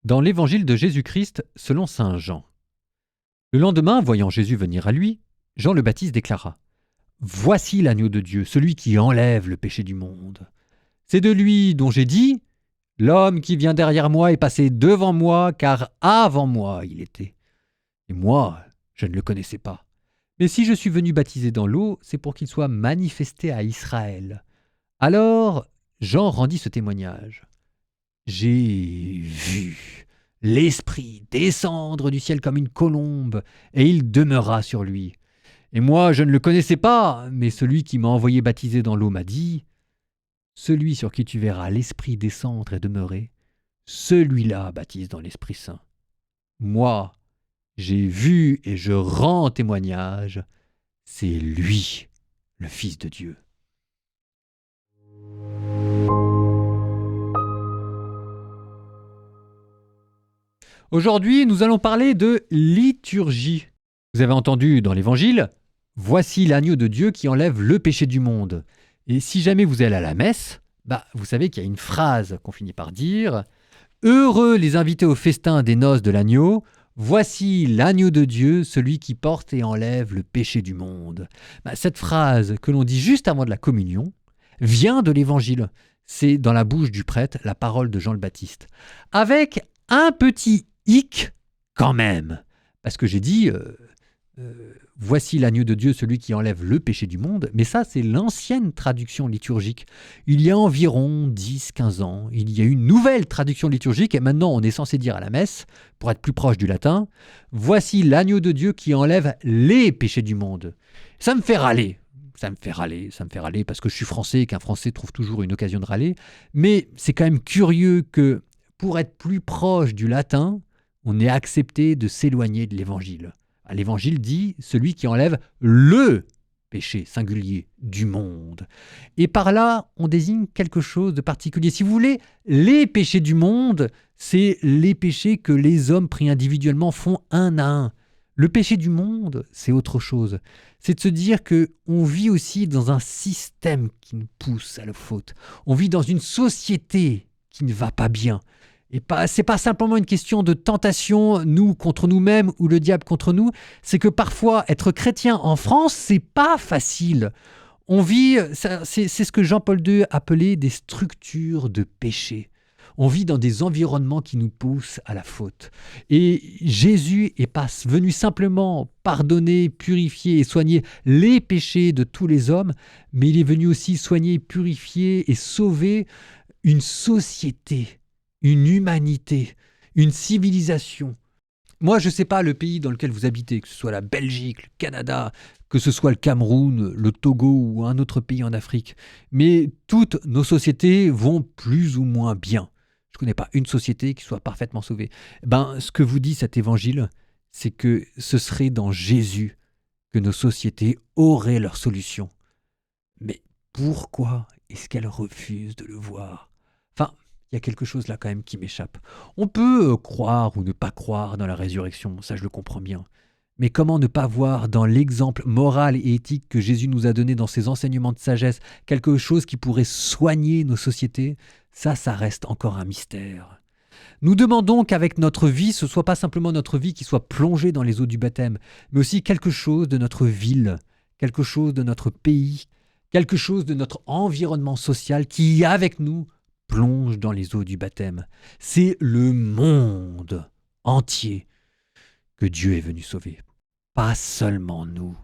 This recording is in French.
Dans l'évangile de Jésus-Christ selon saint Jean. Le lendemain, voyant Jésus venir à lui, Jean le Baptiste déclara : Voici l'agneau de Dieu, celui qui enlève le péché du monde. C'est de lui dont j'ai dit : L'homme qui vient derrière moi est passé devant moi, car avant moi il était. Et moi, je ne le connaissais pas. Mais si je suis venu baptiser dans l'eau, c'est pour qu'il soit manifesté à Israël. Alors Jean rendit ce témoignage : J'ai vu l'Esprit descendre du ciel comme une colombe, et il demeura sur lui. Et moi, je ne le connaissais pas, mais celui qui m'a envoyé baptiser dans l'eau m'a dit : Celui sur qui tu verras l'Esprit descendre et demeurer, celui-là baptise dans l'Esprit Saint. Moi, j'ai vu et je rends témoignage, c'est lui, le Fils de Dieu. Aujourd'hui, nous allons parler de liturgie. Vous avez entendu dans l'Évangile : Voici l'agneau de Dieu qui enlève le péché du monde. Et si jamais vous allez à la messe, vous savez qu'il y a une phrase qu'on finit par dire : Heureux les invités au festin des noces de l'agneau. Voici l'agneau de Dieu, celui qui porte et enlève le péché du monde. Cette phrase que l'on dit juste avant de la communion vient de l'Évangile. C'est dans la bouche du prêtre la parole de Jean le Baptiste. Avec un petit hic quand même. Parce que j'ai dit voici l'agneau de Dieu, celui qui enlève le péché du monde. Mais ça, c'est l'ancienne traduction liturgique. Il y a environ 10-15 ans, il y a une nouvelle traduction liturgique. Et maintenant, on est censé dire à la messe, pour être plus proche du latin, voici l'agneau de Dieu qui enlève les péchés du monde. Ça me fait râler. Ça me fait râler parce que je suis français et qu'un Français trouve toujours une occasion de râler. Mais c'est quand même curieux que, pour être plus proche du latin, on ait accepté de s'éloigner de l'Évangile. L'Évangile dit « celui qui enlève le péché singulier du monde ». Et par là, on désigne quelque chose de particulier. Si vous voulez, les péchés du monde, c'est les péchés que les hommes pris individuellement font un à un. Le péché du monde, c'est autre chose. C'est de se dire qu'on vit aussi dans un système qui nous pousse à la faute. On vit dans une société qui ne va pas bien. Et c'est pas simplement une question de tentation, nous contre nous-mêmes ou le diable contre nous. C'est que parfois, être chrétien en France, c'est pas facile. On vit, c'est ce que Jean-Paul II appelait des structures de péché. On vit dans des environnements qui nous poussent à la faute. Et Jésus n'est pas venu simplement pardonner, purifier et soigner les péchés de tous les hommes, mais il est venu aussi soigner, purifier et sauver une société, une humanité, une civilisation. Moi, je ne sais pas le pays dans lequel vous habitez, que ce soit la Belgique, le Canada, que ce soit le Cameroun, le Togo ou un autre pays en Afrique, mais toutes nos sociétés vont plus ou moins bien. Je ne connais pas une société qui soit parfaitement sauvée. Ce que vous dit cet évangile, c'est que ce serait dans Jésus que nos sociétés auraient leur solution. Mais pourquoi est-ce qu'elles refusent de le voir ? Il y a quelque chose là quand même qui m'échappe. On peut croire ou ne pas croire dans la résurrection, ça je le comprends bien. Mais comment ne pas voir dans l'exemple moral et éthique que Jésus nous a donné dans ses enseignements de sagesse quelque chose qui pourrait soigner nos sociétés ? Ça reste encore un mystère. Nous demandons qu'avec notre vie, ce ne soit pas simplement notre vie qui soit plongée dans les eaux du baptême, mais aussi quelque chose de notre ville, quelque chose de notre pays, quelque chose de notre environnement social qui, avec nous, plonge dans les eaux du baptême. C'est le monde entier que Dieu est venu sauver, pas seulement nous.